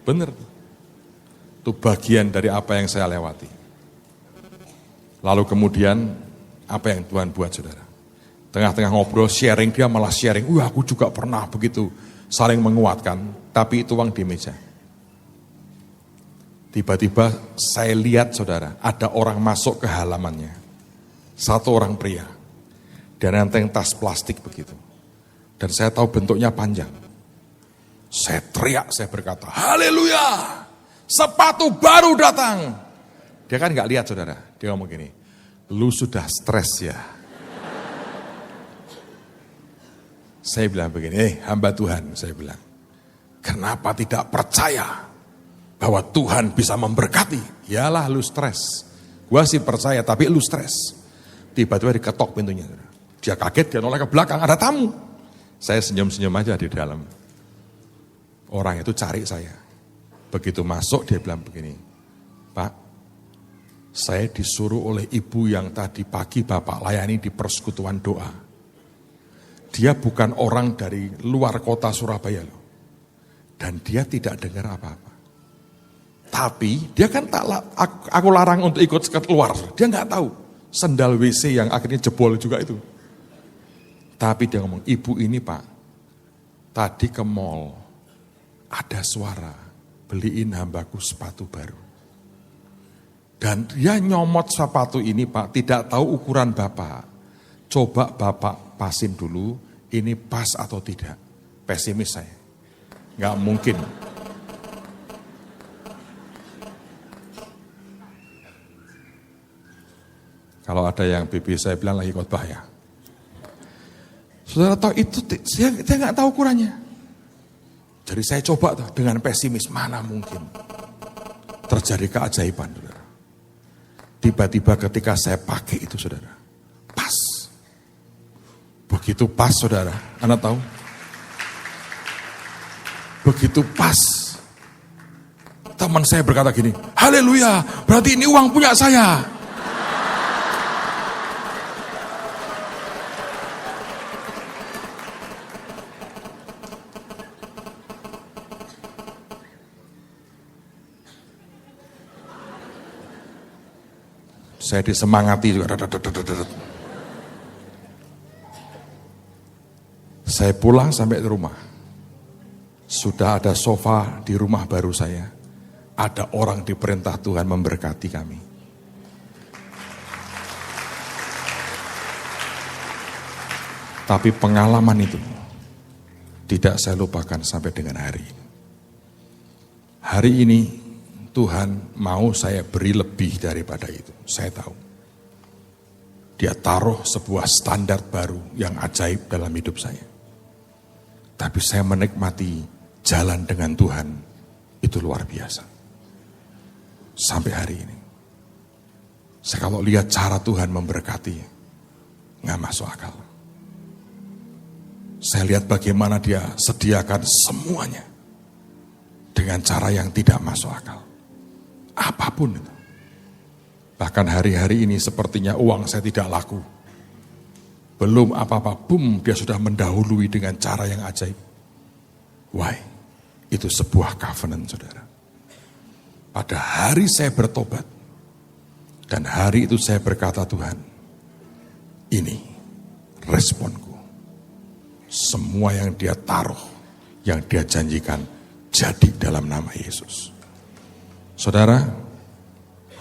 benar. Itu bagian dari apa yang saya lewati. Lalu kemudian, apa yang Tuhan buat, saudara? Tengah-tengah ngobrol, sharing, dia malah sharing. Aku juga pernah begitu, saling menguatkan. Tapi itu uang di meja. Tiba-tiba saya lihat, saudara, ada orang masuk ke halamannya. 1 orang pria. Dia nenteng tas plastik begitu. Dan saya tahu bentuknya panjang. Saya teriak, saya berkata, haleluya, sepatu baru datang. Dia kan gak lihat, saudara. Dia ngomong gini, lu sudah stres ya. Saya bilang begini, hamba Tuhan, saya bilang, kenapa tidak percaya bahwa Tuhan bisa memberkati? Yalah lu stres. Gua sih percaya, tapi lu stres. Tiba-tiba diketok pintunya. Dia kaget, dia noleh ke belakang, ada tamu. Saya senyum-senyum aja di dalam. Orang itu cari saya. Begitu masuk, dia bilang begini, Pak, saya disuruh oleh ibu yang tadi pagi Bapak layani di persekutuan doa. Dia bukan orang dari luar kota Surabaya loh. Dan dia tidak dengar apa-apa. Tapi dia kan aku larang untuk ikut keluar. Dia nggak tahu. Sendal WC yang akhirnya jebol juga itu. Tapi dia ngomong, ibu ini Pak, tadi ke mall, ada suara. beliin hambaku sepatu baru. Dan dia nyomot sepatu ini Pak, tidak tahu ukuran Bapak. Coba Bapak pasin dulu, ini pas atau tidak. Pesimis saya. Nggak mungkin. Kalau ada yang BB saya bilang lagi khotbah ya. Saudara tahu itu, saya nggak tahu ukurannya. Jadi saya coba tuh dengan pesimis, mana mungkin terjadi keajaiban, saudara. Tiba-tiba ketika saya pakai itu, saudara, pas. Begitu pas, saudara, Anda tahu? Begitu pas. Teman saya berkata gini, haleluya, berarti ini uang punya saya. Saya disemangati juga. Saya pulang sampai ke rumah. Sudah ada sofa di rumah baru saya. Ada orang diperintah Tuhan memberkati kami. Tapi pengalaman itu tidak saya lupakan sampai dengan hari ini. Hari ini Tuhan mau saya beri lebih daripada itu. Saya tahu. Dia taruh sebuah standar baru yang ajaib dalam hidup saya. Tapi saya menikmati jalan dengan Tuhan. Itu luar biasa. Sampai hari ini. Saya kalau lihat cara Tuhan memberkati, nggak masuk akal. Saya lihat bagaimana dia sediakan semuanya. Dengan cara yang tidak masuk akal. Apapun itu. Bahkan hari-hari ini sepertinya uang saya tidak laku. Belum apa-apa, boom, dia sudah mendahului dengan cara yang ajaib. Why? Itu sebuah covenant, saudara. Pada hari saya bertobat, dan hari itu saya berkata, Tuhan, ini responku. Semua yang dia taruh, yang dia janjikan, jadi dalam nama Yesus. Saudara,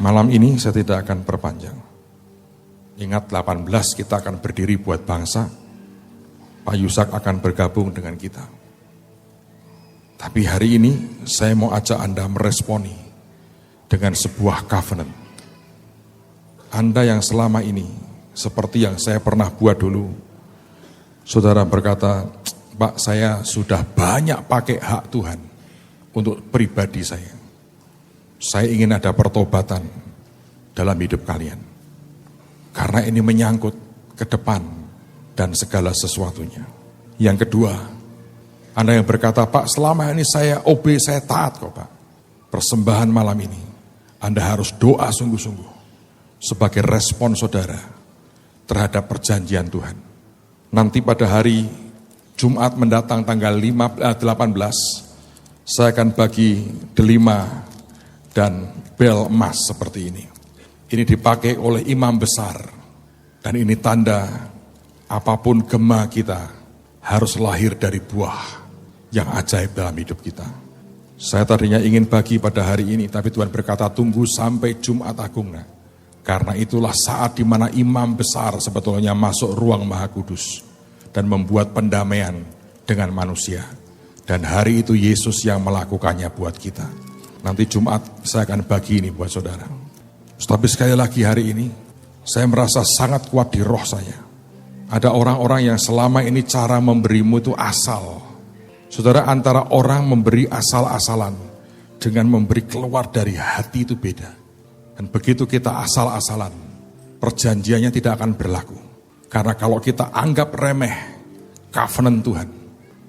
malam ini saya tidak akan perpanjang. Ingat 18 kita akan berdiri buat bangsa. Pak Yusak akan bergabung dengan kita. Tapi hari ini saya mau ajak Anda meresponi dengan sebuah covenant. Anda yang selama ini, seperti yang saya pernah buat dulu. Saudara berkata, Pak, saya sudah banyak pakai hak Tuhan untuk pribadi saya. Saya ingin ada pertobatan dalam hidup kalian. Karena ini menyangkut ke depan dan segala sesuatunya. Yang kedua, Anda yang berkata, Pak, selama ini saya saya taat kok Pak. Persembahan malam ini, Anda harus doa sungguh-sungguh sebagai respon saudara terhadap perjanjian Tuhan. Nanti pada hari Jumat mendatang tanggal 18, saya akan bagi delima dan bel emas seperti ini. Ini dipakai oleh imam besar. Dan ini tanda apapun gema kita harus lahir dari buah yang ajaib dalam hidup kita. Saya tadinya ingin bagi pada hari ini, tapi Tuhan berkata tunggu sampai Jumat Agung. Karena itulah saat di mana imam besar sebetulnya masuk ruang Maha Kudus dan membuat pendamaian dengan manusia. Dan hari itu Yesus yang melakukannya buat kita. Nanti Jumat saya akan bagi ini buat saudara. Tapi sekali lagi hari ini, saya merasa sangat kuat di roh saya. Ada orang-orang yang selama ini cara memberimu itu asal. Saudara, antara orang memberi asal-asalan dengan memberi keluar dari hati itu beda. Dan begitu kita asal-asalan, perjanjiannya tidak akan berlaku. Karena kalau kita anggap remeh covenant Tuhan,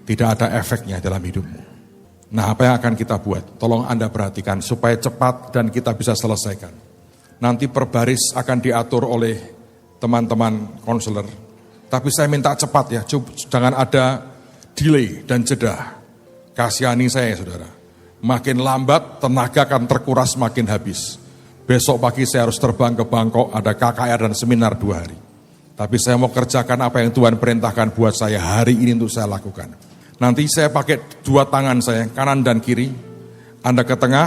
tidak ada efeknya dalam hidupmu. Nah, apa yang akan kita buat? Tolong Anda perhatikan supaya cepat dan kita bisa selesaikan. Nanti per baris akan diatur oleh teman-teman konselor. Tapi saya minta cepat ya, jangan ada delay dan jeda. Kasihani saya saudara. Makin lambat tenaga akan terkuras makin habis. Besok pagi saya harus terbang ke Bangkok, ada KKR dan seminar 2 hari. Tapi saya mau kerjakan apa yang Tuhan perintahkan buat saya hari ini untuk saya lakukan. Nanti saya pakai 2 tangan saya, kanan dan kiri. Anda ke tengah,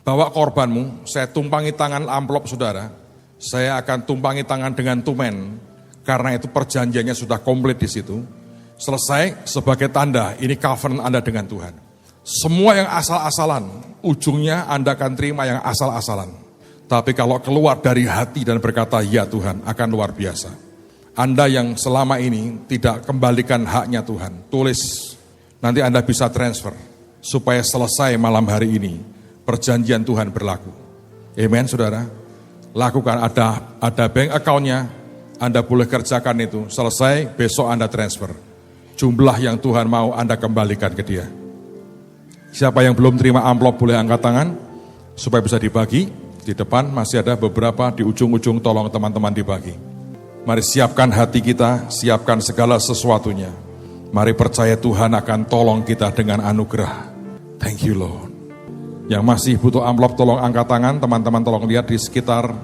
bawa korbanmu, saya tumpangi tangan amplop saudara, saya akan tumpangi tangan dengan tumen, karena itu perjanjiannya sudah komplit di situ. Selesai sebagai tanda, ini covenant Anda dengan Tuhan. Semua yang asal-asalan, ujungnya Anda akan terima yang asal-asalan. Tapi kalau keluar dari hati dan berkata, ya Tuhan, akan luar biasa. Anda yang selama ini tidak kembalikan haknya Tuhan, tulis, nanti Anda bisa transfer, supaya selesai malam hari ini, perjanjian Tuhan berlaku. Amen, saudara. Lakukan, ada bank account-nya, Anda boleh kerjakan itu, selesai, besok Anda transfer. Jumlah yang Tuhan mau Anda kembalikan ke dia. Siapa yang belum terima amplop boleh angkat tangan, supaya bisa dibagi. Di depan masih ada beberapa, di ujung-ujung tolong teman-teman dibagi. Mari siapkan hati kita, siapkan segala sesuatunya. Mari percaya Tuhan akan tolong kita dengan anugerah. Thank you Lord. Yang masih butuh amplop tolong angkat tangan, teman-teman tolong lihat di sekitar.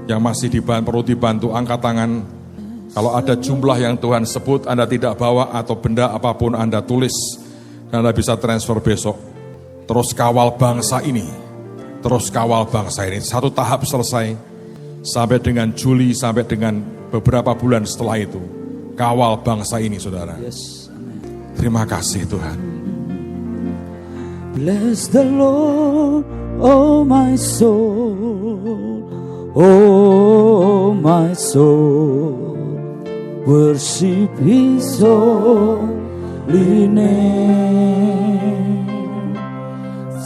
Yang masih perlu dibantu angkat tangan. Kalau ada jumlah yang Tuhan sebut Anda tidak bawa atau benda apapun Anda tulis. Dan Anda bisa transfer besok. Terus kawal bangsa ini. Terus kawal bangsa ini. Satu tahap selesai. Sampai dengan Juli, sampai dengan beberapa bulan setelah itu. Kawal bangsa ini saudara. Yes. Terima kasih Tuhan. Bless the Lord, oh my soul, oh my soul, worship His holy name,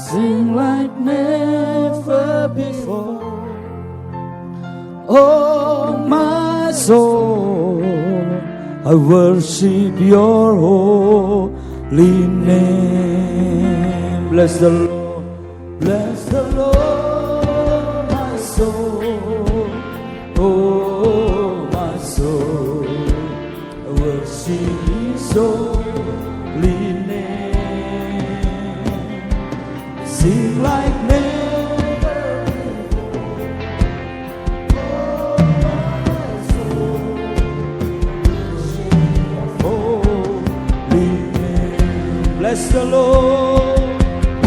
sing like never before, oh my soul, I worship your holy name. Bless the Lord, my soul, oh my soul, I worship His holy name. Sing like never before, oh my soul, worship your holy name. Bless the Lord.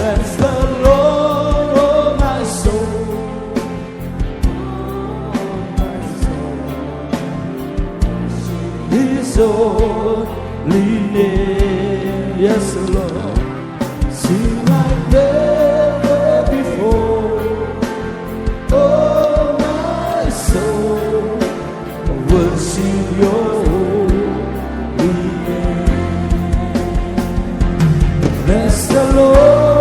Bless the Lord, oh my soul, His holy name. Yes, Lord, sing like never before. Oh my soul, worship your holy name. Bless the Lord.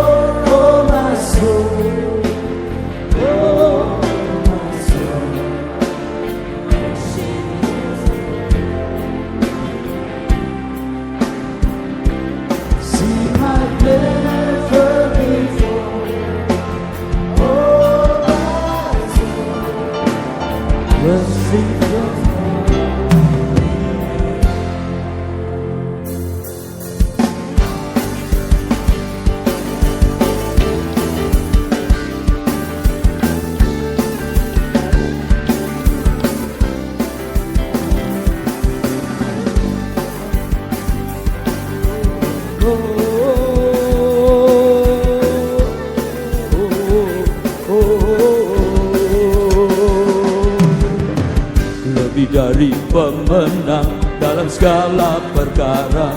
Dari pemenang dalam segala perkara,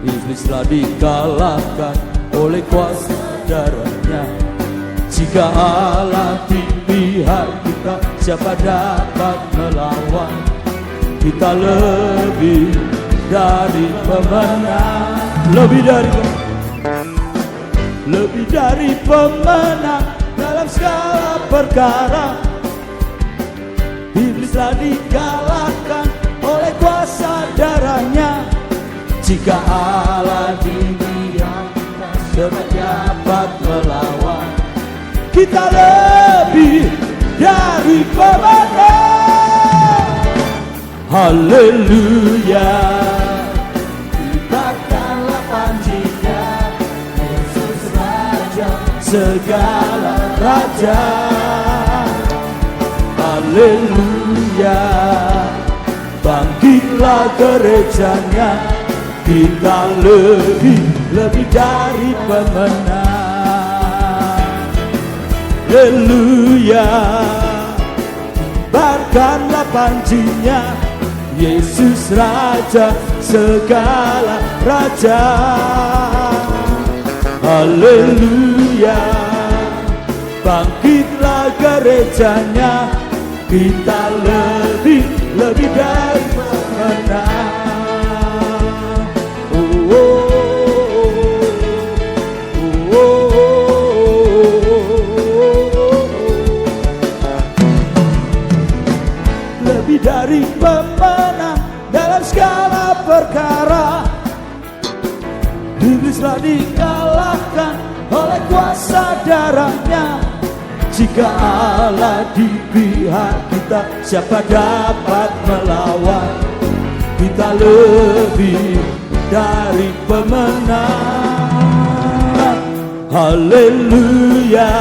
iblis telah dikalahkan oleh kuasa darahnya. Jika Allah di pihak kita, siapa dapat melawan? Kita lebih dari pemenang, lebih dari pemenang dalam segala perkara. Iblis telah dikalahkan oleh kuasa darahnya. Jika Allah didiamkan, siapa dapat melawan? Kita lebih dari pemenang. Haleluya. Kita kalah panjinya Yesus Raja segala raja. Haleluya, bangkitlah gerejanya, kita lebih dari pemenang. Haleluya, kibarkanlah panjinya, Yesus Raja segala raja. Haleluya, bangkitlah gerejanya, kita lebih dari pemenang. Lebih dari pemenang dalam segala perkara. Iblislah dikalahkan oleh kuasa darahnya. Jika Allah di pihak kita, siapa dapat melawan? Kita lebih dari pemenang. Haleluya,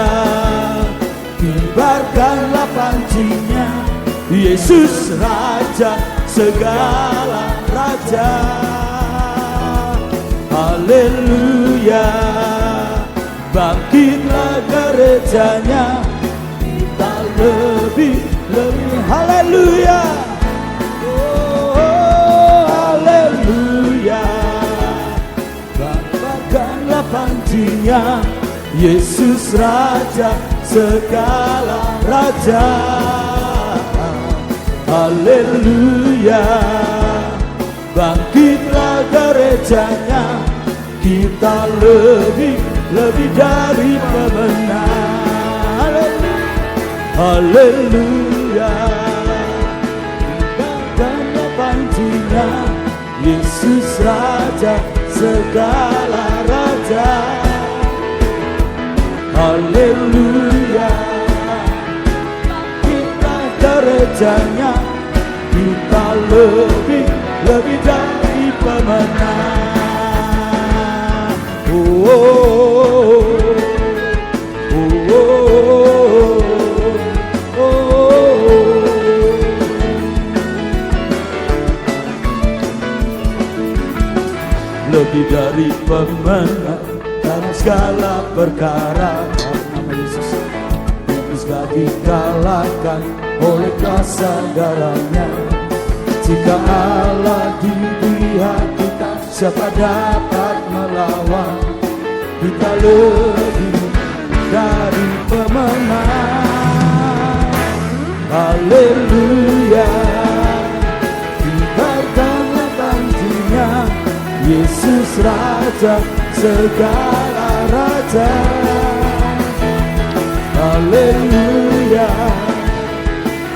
kibarkanlah panjinya, Yesus Raja segala raja. Haleluya, bangkitlah gerejanya, kita lebih. Haleluya, oh, haleluya, bangkitlah panjinya, Yesus Raja segala raja. Haleluya, bangkitlah gerejanya, kita lebih dari pemenang. Haleluya, bangkitlah panjinya, Yesus Raja segala raja. Haleluya, gerejanya, kita lebih dari pemenang. Oh, oh, oh, oh, oh. Lebih dari pemenang dalam segala perkara. Nama Yesus, Iblislah dikalahkan oleh kuasa darahnya. Jika Allah di pihak kita, siapa dapat melawan? Kita lebih dari pemenang. Haleluya, kibarkanlah panjinya, Yesus Raja segala raja. Haleluya,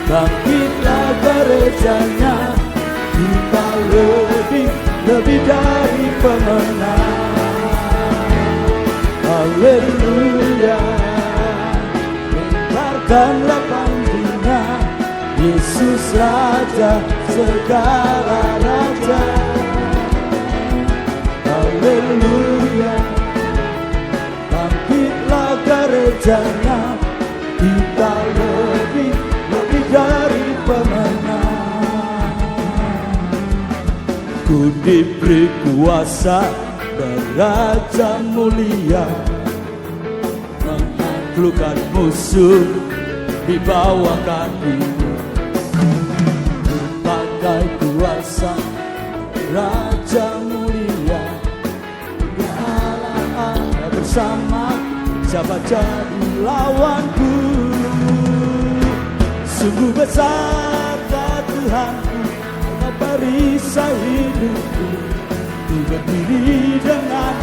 bangkitlah gerejanya, kita lebih dari pemenang. Haleluya, kibarkanlah panjinya, Yesus Raja segala raja. Haleluya, bangkitlah gerejanya, kita lebih dari pemenang. Ku diberi kuasa beraja mulia, menaklukkan musuh di bawah kakimu. Pakai kuasa Raja mulia, ya Allah ada bersama, siapa jadi lawanku? Sungguh besar Tuhanku, Kau perisai hidupku. Ku berdiri dengan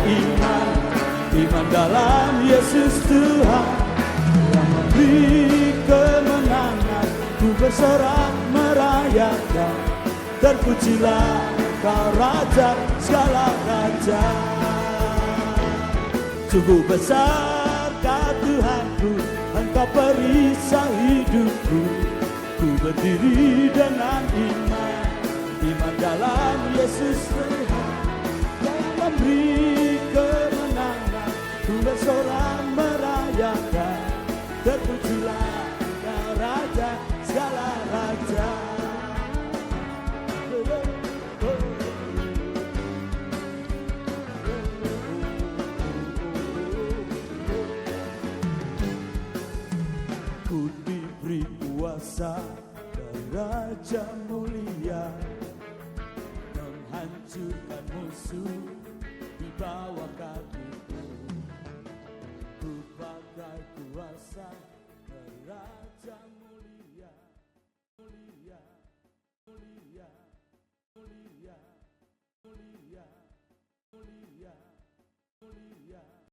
iman dalam Yesus Tuhan yang memberi kemenangan. Ku bersorak merayakan, terpujilah Kau Raja segala raja. Sungguh besar Tuhanku, Engkau perisai hidupku. Ku berdiri dengan iman dalam Yesus Tuhan yang memberi kemenangan. Ku bersorak merayakan, terpujilah Kau Raja segala raja. Ku diberi kuasa dari Raja mulia, menghancurkan musuh di bawah kakiku. Ku pakai kuasa dari Raja mulia, mulia, mulia, mulia, mulia, mulia.